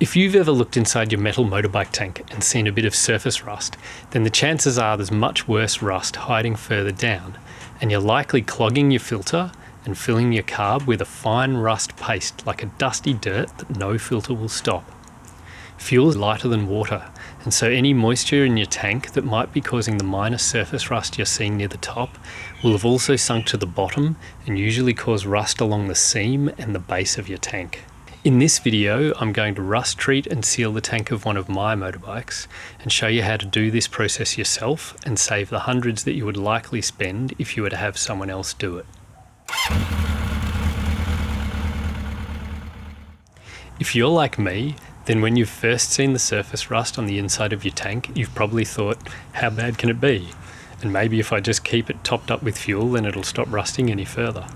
If you've ever looked inside your metal motorbike tank and seen a bit of surface rust, then the chances are there's much worse rust hiding further down, and you're likely clogging your filter and filling your carb with a fine rust paste like a dusty dirt that no filter will stop. Fuel is lighter than water, and so any moisture in your tank that might be causing the minor surface rust you're seeing near the top will have also sunk to the bottom and usually cause rust along the seam and the base of your tank. In this video, I'm going to rust treat and seal the tank of one of my motorbikes and show you how to do this process yourself and save the hundreds that you would likely spend if you were to have someone else do it. If you're like me, then when you've first seen the surface rust on the inside of your tank, you've probably thought, how bad can it be? And maybe if I just keep it topped up with fuel, then it'll stop rusting any further.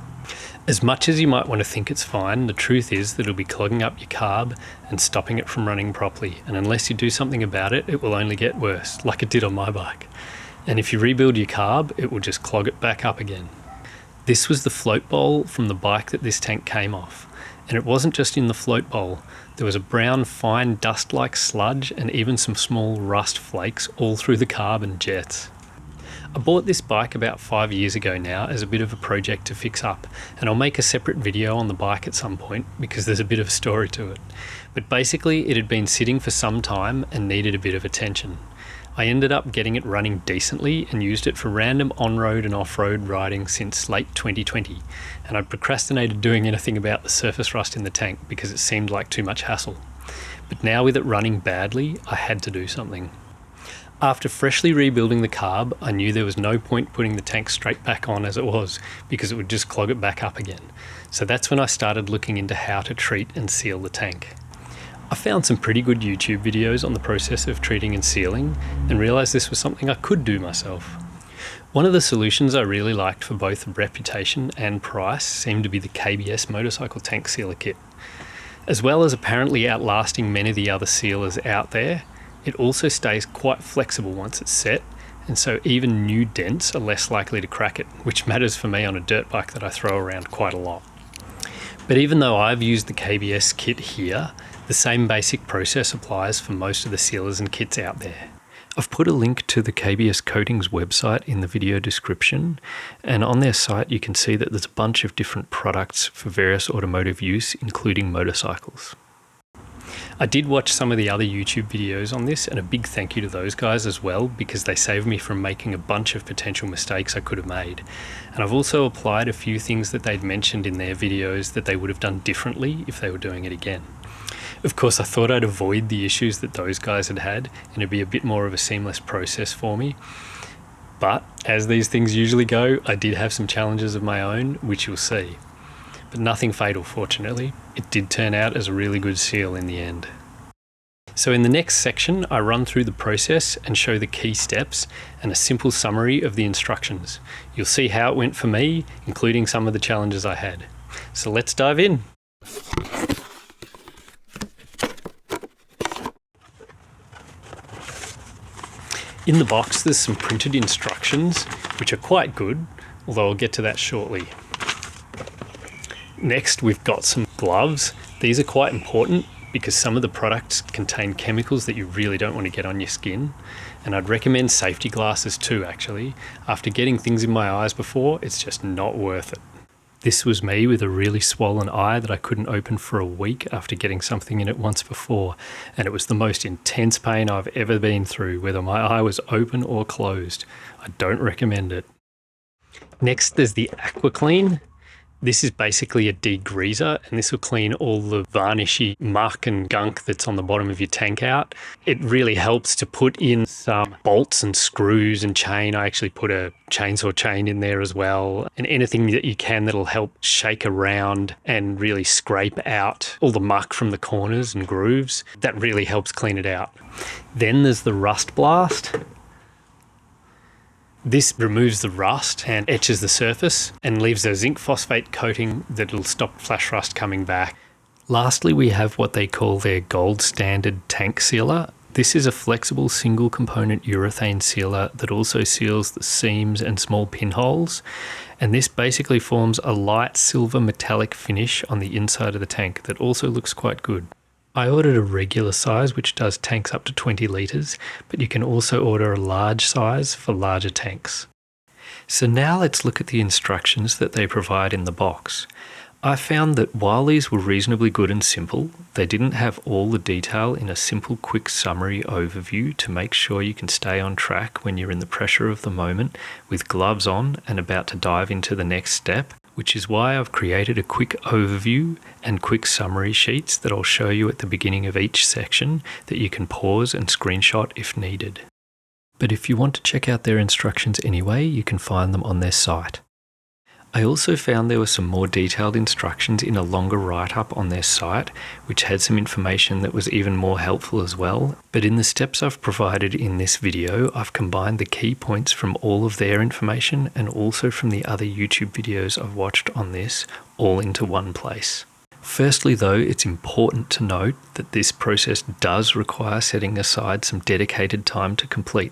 As much as you might want to think it's fine, the truth is that it'll be clogging up your carb and stopping it from running properly. And unless you do something about it, it will only get worse, like it did on my bike. And if you rebuild your carb, it will just clog it back up again. This was the float bowl from the bike that this tank came off. And it wasn't just in the float bowl. There was a brown, fine dust-like sludge and even some small rust flakes all through the carb and jets. I bought this bike about 5 years ago now as a bit of a project to fix up, and I'll make a separate video on the bike at some point because there's a bit of a story to it. But basically it had been sitting for some time and needed a bit of attention. I ended up getting it running decently and used it for random on-road and off-road riding since late 2020, and I'd procrastinated doing anything about the surface rust in the tank because it seemed like too much hassle. But now with it running badly, I had to do something. After freshly rebuilding the carb, I knew there was no point putting the tank straight back on as it was because it would just clog it back up again. So that's when I started looking into how to treat and seal the tank. I found some pretty good YouTube videos on the process of treating and sealing and realised this was something I could do myself. One of the solutions I really liked for both reputation and price seemed to be the KBS Motorcycle Tank Sealer kit. As well as apparently outlasting many of the other sealers out there, it also stays quite flexible once it's set, and so even new dents are less likely to crack it, which matters for me on a dirt bike that I throw around quite a lot. But even though I've used the KBS kit here, the same basic process applies for most of the sealers and kits out there. I've put a link to the KBS Coatings website in the video description, and on their site you can see that there's a bunch of different products for various automotive use, including motorcycles. I did watch some of the other YouTube videos on this, and a big thank you to those guys as well because they saved me from making a bunch of potential mistakes I could have made. And I've also applied a few things that they'd mentioned in their videos that they would have done differently if they were doing it again. Of course, I thought I'd avoid the issues that those guys had had and it'd be a bit more of a seamless process for me. But as these things usually go, I did have some challenges of my own, which you'll see. But nothing fatal, fortunately. It did turn out as a really good seal in the end. So in the next section, I run through the process and show the key steps and a simple summary of the instructions. You'll see how it went for me, including some of the challenges I had. So let's dive in. In the box, there's some printed instructions, which are quite good, although I'll get to that shortly. Next, we've got some gloves. These are quite important because some of the products contain chemicals that you really don't want to get on your skin. And I'd recommend safety glasses too, actually. After getting things in my eyes before, it's just not worth it. This was me with a really swollen eye that I couldn't open for a week after getting something in it once before. And it was the most intense pain I've ever been through, whether my eye was open or closed. I don't recommend it. Next, there's the Aqua Clean. This is basically a degreaser, and this will clean all the varnishy muck and gunk that's on the bottom of your tank out. It really helps to put in some bolts and screws and chain. I actually put a chainsaw chain in there as well, and anything that you can that'll help shake around and really scrape out all the muck from the corners and grooves. That really helps clean it out. Then there's the Rust Blast. This removes the rust and etches the surface and leaves a zinc phosphate coating that'll stop flash rust coming back. Lastly, we have what they call their gold standard tank sealer. This is a flexible single component urethane sealer that also seals the seams and small pinholes. And this basically forms a light silver metallic finish on the inside of the tank that also looks quite good. I ordered a regular size which does tanks up to 20 litres, but you can also order a large size for larger tanks. So now let's look at the instructions that they provide in the box. I found that while these were reasonably good and simple, they didn't have all the detail in a simple quick summary overview to make sure you can stay on track when you're in the pressure of the moment with gloves on and about to dive into the next step, which is why I've created a quick overview and quick summary sheets that I'll show you at the beginning of each section that you can pause and screenshot if needed. But if you want to check out their instructions anyway, you can find them on their site. I also found there were some more detailed instructions in a longer write-up on their site, which had some information that was even more helpful as well. But in the steps I've provided in this video, I've combined the key points from all of their information and also from the other YouTube videos I've watched on this, all into one place. Firstly though, it's important to note that this process does require setting aside some dedicated time to complete.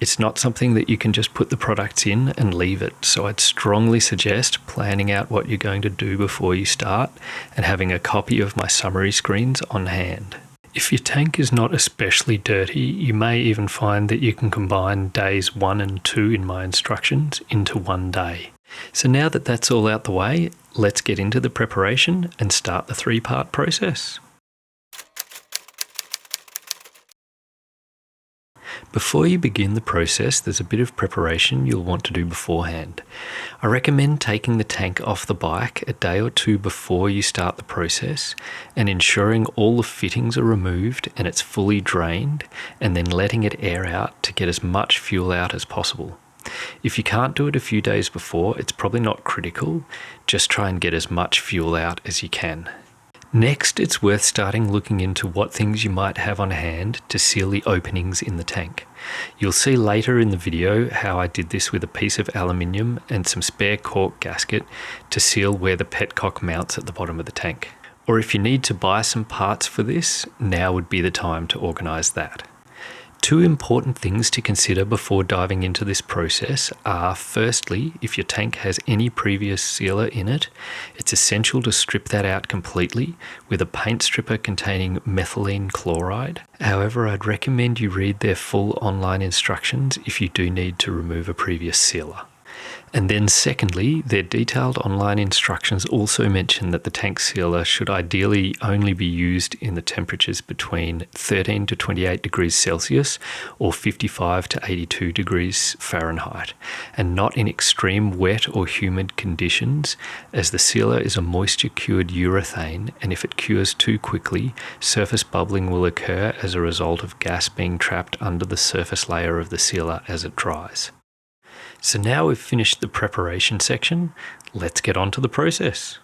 It's not something that you can just put the products in and leave it, so I'd strongly suggest planning out what you're going to do before you start and having a copy of my summary screens on hand. If your tank is not especially dirty, you may even find that you can combine days 1 and 2 in my instructions into one day. So now that that's all out the way, let's get into the preparation and start the 3-part process. Before you begin the process, there's a bit of preparation you'll want to do beforehand. I recommend taking the tank off the bike a day or two before you start the process and ensuring all the fittings are removed and it's fully drained, and then letting it air out to get as much fuel out as possible. If you can't do it a few days before, it's probably not critical. Just try and get as much fuel out as you can. Next, it's worth starting looking into what things you might have on hand to seal the openings in the tank. You'll see later in the video how I did this with a piece of aluminium and some spare cork gasket to seal where the petcock mounts at the bottom of the tank. Or if you need to buy some parts for this, now would be the time to organise that. 2 important things to consider before diving into this process are, firstly, if your tank has any previous sealer in it, it's essential to strip that out completely with a paint stripper containing methylene chloride. However, I'd recommend you read their full online instructions if you do need to remove a previous sealer. And then secondly, their detailed online instructions also mention that the tank sealer should ideally only be used in the temperatures between 13 to 28 degrees Celsius or 55 to 82 degrees Fahrenheit, and not in extreme wet or humid conditions, as the sealer is a moisture-cured urethane, and if it cures too quickly, surface bubbling will occur as a result of gas being trapped under the surface layer of the sealer as it dries. So now we've finished the preparation section, let's get on to the process.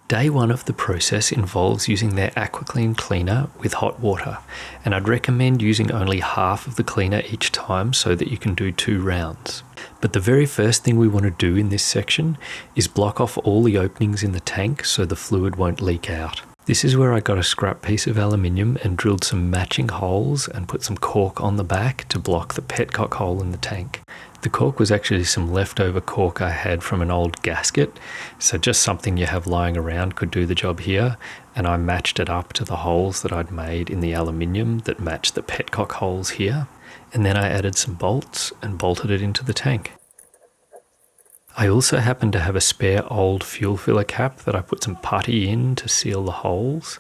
Day 1 of the process involves using their AquaClean cleaner with hot water, and I'd recommend using only half of the cleaner each time so that you can do 2 rounds. But the very first thing we want to do in this section is block off all the openings in the tank so the fluid won't leak out. This is where I got a scrap piece of aluminium and drilled some matching holes and put some cork on the back to block the petcock hole in the tank. The cork was actually some leftover cork I had from an old gasket, so just something you have lying around could do the job here, and I matched it up to the holes that I'd made in the aluminium that matched the petcock holes here, and then I added some bolts and bolted it into the tank. I also happen to have a spare old fuel filler cap that I put some putty in to seal the holes,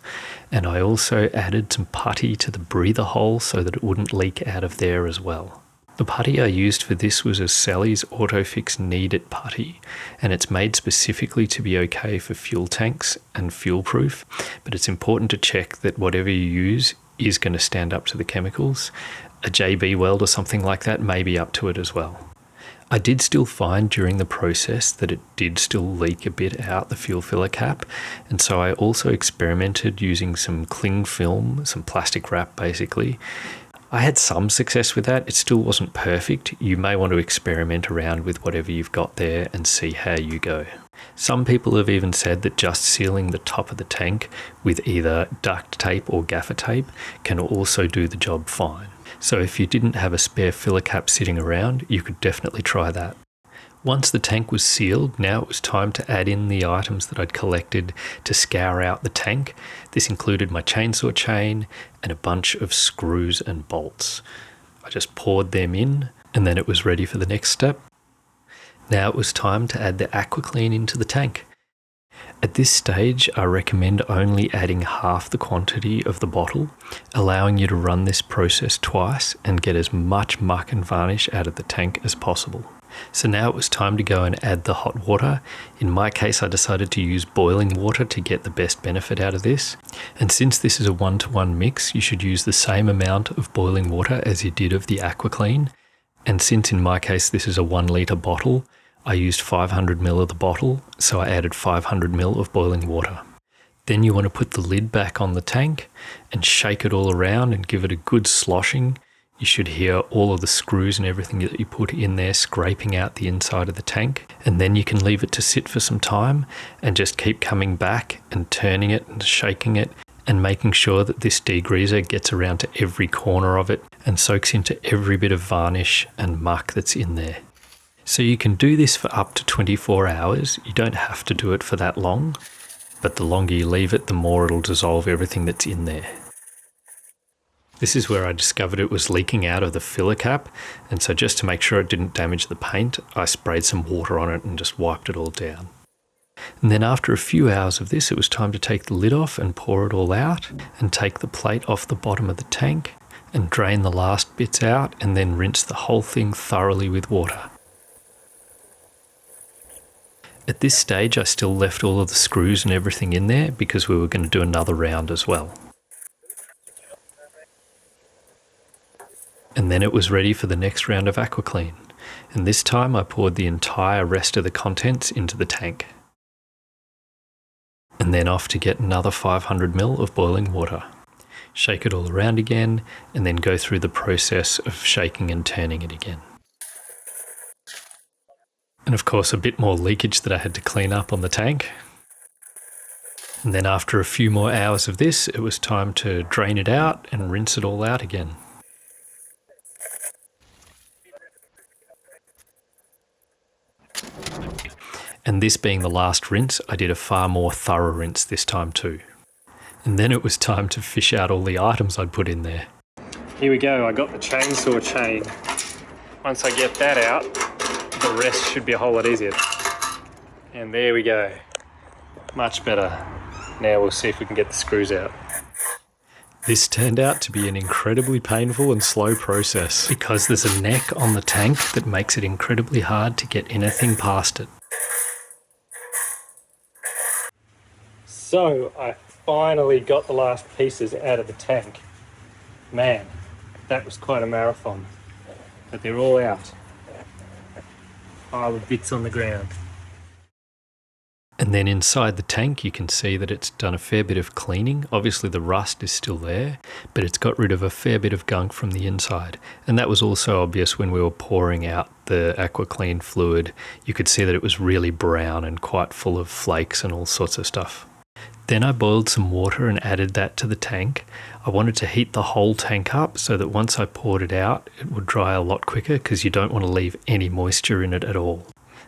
and I also added some putty to the breather hole so that it wouldn't leak out of there as well. The putty I used for this was a Sally's Autofix Need It putty, and it's made specifically to be okay for fuel tanks and fuel proof, but it's important to check that whatever you use is going to stand up to the chemicals. A JB weld or something like that may be up to it as well. I did still find during the process that it did still leak a bit out the fuel filler cap, and so I also experimented using some cling film, some plastic wrap basically. I had some success with that. It still wasn't perfect. You may want to experiment around with whatever you've got there and see how you go. Some people have even said that just sealing the top of the tank with either duct tape or gaffer tape can also do the job fine. So if you didn't have a spare filler cap sitting around, you could definitely try that. Once the tank was sealed, now it was time to add in the items that I'd collected to scour out the tank. This included my chainsaw chain and a bunch of screws and bolts. I just poured them in, and then it was ready for the next step. Now it was time to add the AquaClean into the tank. At this stage, I recommend only adding half the quantity of the bottle, allowing you to run this process twice and get as much muck and varnish out of the tank as possible. So now it was time to go and add the hot water. In my case, I decided to use boiling water to get the best benefit out of this. And since this is a 1-to-1 mix, you should use the same amount of boiling water as you did of the AquaClean. And since in my case this is a 1 litre bottle, I used 500 ml of the bottle, so I added 500 ml of boiling water. Then you want to put the lid back on the tank and shake it all around and give it a good sloshing. You should hear all of the screws and everything that you put in there scraping out the inside of the tank. And then you can leave it to sit for some time and just keep coming back and turning it and shaking it and making sure that this degreaser gets around to every corner of it and soaks into every bit of varnish and muck that's in there. So you can do this for up to 24 hours. You don't have to do it for that long, but the longer you leave it, the more it'll dissolve everything that's in there. This is where I discovered it was leaking out of the filler cap, and so just to make sure it didn't damage the paint, I sprayed some water on it and just wiped it all down. And then after a few hours of this, it was time to take the lid off and pour it all out, and take the plate off the bottom of the tank and drain the last bits out, and then rinse the whole thing thoroughly with water. At this stage, I still left all of the screws and everything in there because we were going to do another round as well. And then it was ready for the next round of AquaClean. And this time I poured the entire rest of the contents into the tank. And then off to get another 500 ml of boiling water. Shake it all around again, and then go through the process of shaking and turning it again. And of course a bit more leakage that I had to clean up on the tank. And then after a few more hours of this, it was time to drain it out and rinse it all out again. And this being the last rinse, I did a far more thorough rinse this time too. And then it was time to fish out all the items I'd put in there. Here we go, I got the chainsaw chain. Once I get that out, the rest should be a whole lot easier. And there we go. Much better. Now we'll see if we can get the screws out. This turned out to be an incredibly painful and slow process because there's a neck on the tank that makes it incredibly hard to get anything past it. So I finally got the last pieces out of the tank. Man, that was quite a marathon. But they're all out. Pile of bits on the ground. And then inside the tank you can see that it's done a fair bit of cleaning. Obviously the rust is still there, but it's got rid of a fair bit of gunk from the inside. And that was also obvious when we were pouring out the AquaClean fluid. You could see that it was really brown and quite full of flakes and all sorts of stuff. Then I boiled some water and added that to the tank. I wanted to heat the whole tank up so that once I poured it out, it would dry a lot quicker because you don't want to leave any moisture in it at all.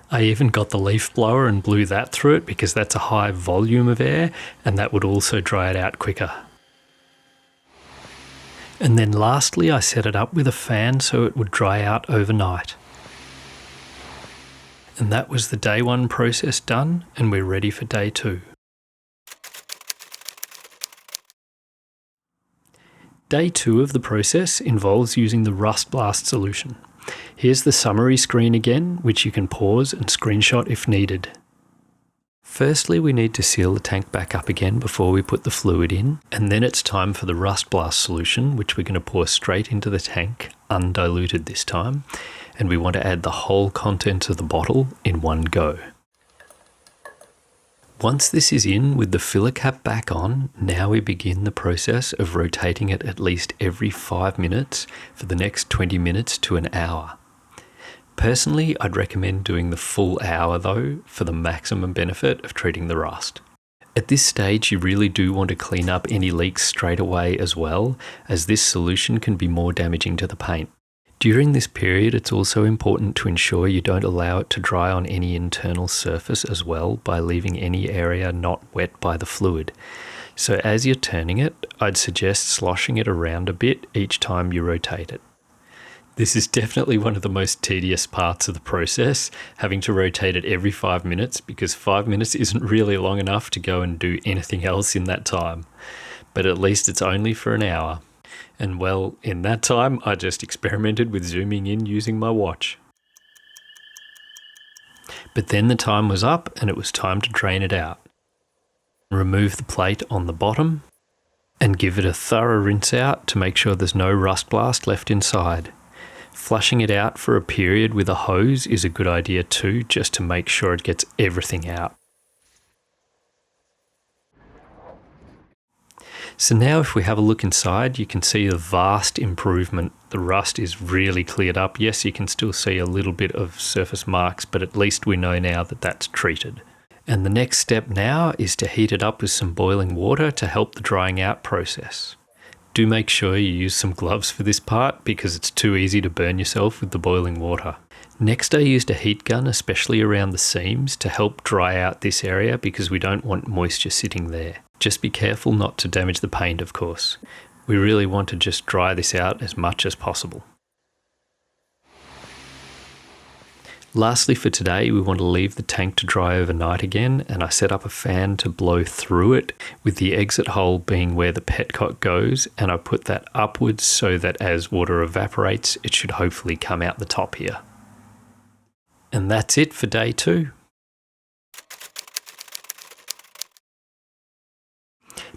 I even got the leaf blower and blew that through it because that's a high volume of air and that would also dry it out quicker. And then lastly, I set it up with a fan so it would dry out overnight. And that was the day 1 process done, and we're ready for day 2. Day 2 of the process involves using the Rust Blast solution. Here's the summary screen again, which you can pause and screenshot if needed. Firstly, we need to seal the tank back up again before we put the fluid in, and then it's time for the Rust Blast solution, which we're going to pour straight into the tank, undiluted this time, and we want to add the whole contents of the bottle in one go. Once this is in with the filler cap back on, now we begin the process of rotating it at least every 5 minutes for the next 20 minutes to an hour. Personally, I'd recommend doing the full hour though for the maximum benefit of treating the rust. At this stage, you really do want to clean up any leaks straight away as well, as this solution can be more damaging to the paint. During this period, it's also important to ensure you don't allow it to dry on any internal surface as well by leaving any area not wet by the fluid. So as you're turning it, I'd suggest sloshing it around a bit each time you rotate it. This is definitely one of the most tedious parts of the process, having to rotate it every 5 minutes, because 5 minutes isn't really long enough to go and do anything else in that time. But at least it's only for an hour. And well, in that time, I just experimented with zooming in using my watch. But then the time was up and it was time to drain it out. Remove the plate on the bottom and give it a thorough rinse out to make sure there's no rust blast left inside. Flushing it out for a period with a hose is a good idea too, just to make sure it gets everything out. So now if we have a look inside, you can see a vast improvement. The rust is really cleared up. Yes, you can still see a little bit of surface marks, but at least we know now that that's treated. And the next step now is to heat it up with some boiling water to help the drying out process. Do make sure you use some gloves for this part because it's too easy to burn yourself with the boiling water. Next, I used a heat gun, especially around the seams, to help dry out this area because we don't want moisture sitting there. Just be careful not to damage the paint, of course. We really want to just dry this out as much as possible. Lastly for today, we want to leave the tank to dry overnight again, and I set up a fan to blow through it, with the exit hole being where the petcock goes, and I put that upwards so that as water evaporates, it should hopefully come out the top here. And that's it for day 2.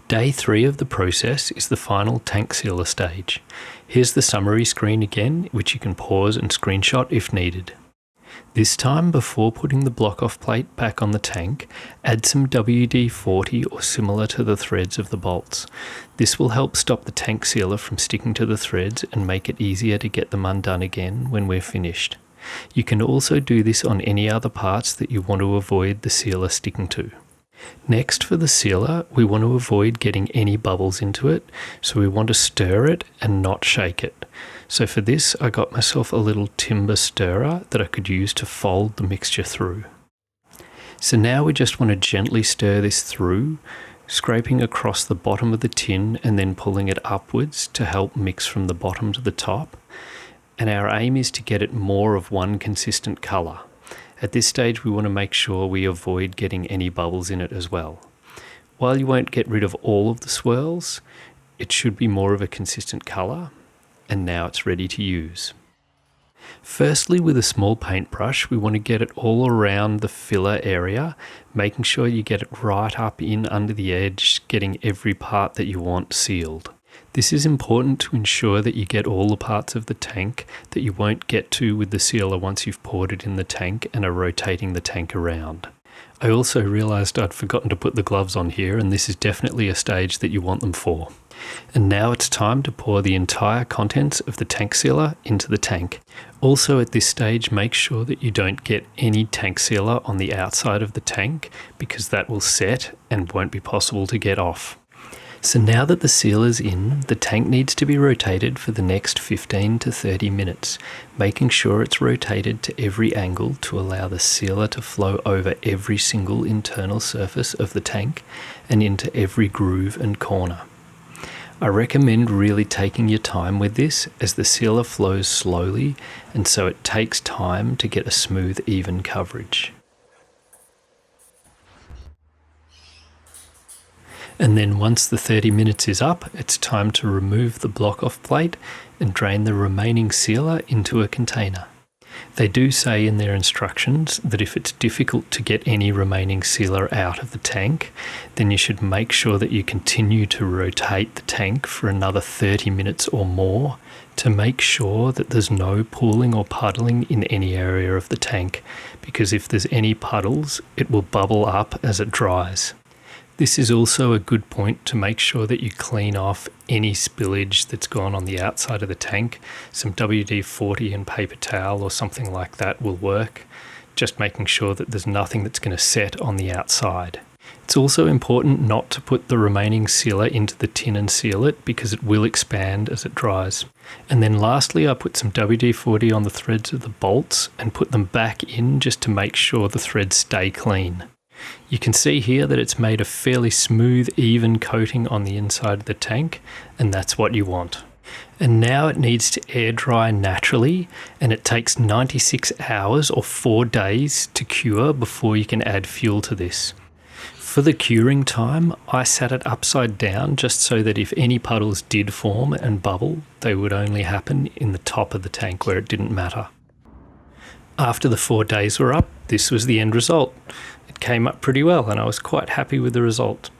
Day 3 of the process is the final tank sealer stage. Here's the summary screen again, which you can pause and screenshot if needed. This time, before putting the block-off plate back on the tank, add some WD-40 or similar to the threads of the bolts. This will help stop the tank sealer from sticking to the threads and make it easier to get them undone again when we're finished. You can also do this on any other parts that you want to avoid the sealer sticking to. Next, for the sealer, we want to avoid getting any bubbles into it, so we want to stir it and not shake it. So for this, I got myself a little timber stirrer that I could use to fold the mixture through. So now we just want to gently stir this through, scraping across the bottom of the tin and then pulling it upwards to help mix from the bottom to the top. And our aim is to get it more of one consistent colour. At this stage, we want to make sure we avoid getting any bubbles in it as well. While you won't get rid of all of the swirls, it should be more of a consistent colour, and now it's ready to use. Firstly, with a small paintbrush, we want to get it all around the filler area, making sure you get it right up in under the edge, getting every part that you want sealed. This is important to ensure that you get all the parts of the tank that you won't get to with the sealer once you've poured it in the tank and are rotating the tank around. I also realised I'd forgotten to put the gloves on here, and this is definitely a stage that you want them for. And now it's time to pour the entire contents of the tank sealer into the tank. Also at this stage, make sure that you don't get any tank sealer on the outside of the tank because that will set and won't be possible to get off. So now that the sealer's in, the tank needs to be rotated for the next 15 to 30 minutes, making sure it's rotated to every angle to allow the sealer to flow over every single internal surface of the tank and into every groove and corner. I recommend really taking your time with this as the sealer flows slowly and so it takes time to get a smooth, even coverage. And then once the 30 minutes is up, it's time to remove the block-off plate and drain the remaining sealer into a container. They do say in their instructions that if it's difficult to get any remaining sealer out of the tank, then you should make sure that you continue to rotate the tank for another 30 minutes or more to make sure that there's no pooling or puddling in any area of the tank, because if there's any puddles, it will bubble up as it dries. This is also a good point to make sure that you clean off any spillage that's gone on the outside of the tank. Some WD-40 and paper towel or something like that will work, just making sure that there's nothing that's going to set on the outside. It's also important not to put the remaining sealer into the tin and seal it because it will expand as it dries. And then lastly, I put some WD-40 on the threads of the bolts and put them back in just to make sure the threads stay clean. You can see here that it's made a fairly smooth, even coating on the inside of the tank, and that's what you want. And now it needs to air dry naturally, and it takes 96 hours or 4 days to cure before you can add fuel to this. For the curing time, I sat it upside down just so that if any puddles did form and bubble, they would only happen in the top of the tank where it didn't matter. After the 4 days were up, this was the end result. It came up pretty well and I was quite happy with the result.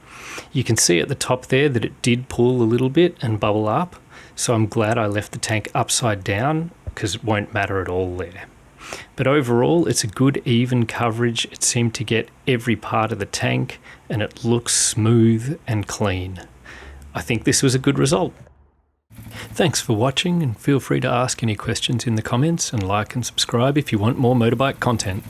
You can see at the top there that it did pull a little bit and bubble up, so I'm glad I left the tank upside down because it won't matter at all there. But overall, it's a good even coverage. It seemed to get every part of the tank and it looks smooth and clean. I think this was a good result. Thanks for watching, and feel free to ask any questions in the comments and like and subscribe if you want more motorbike content.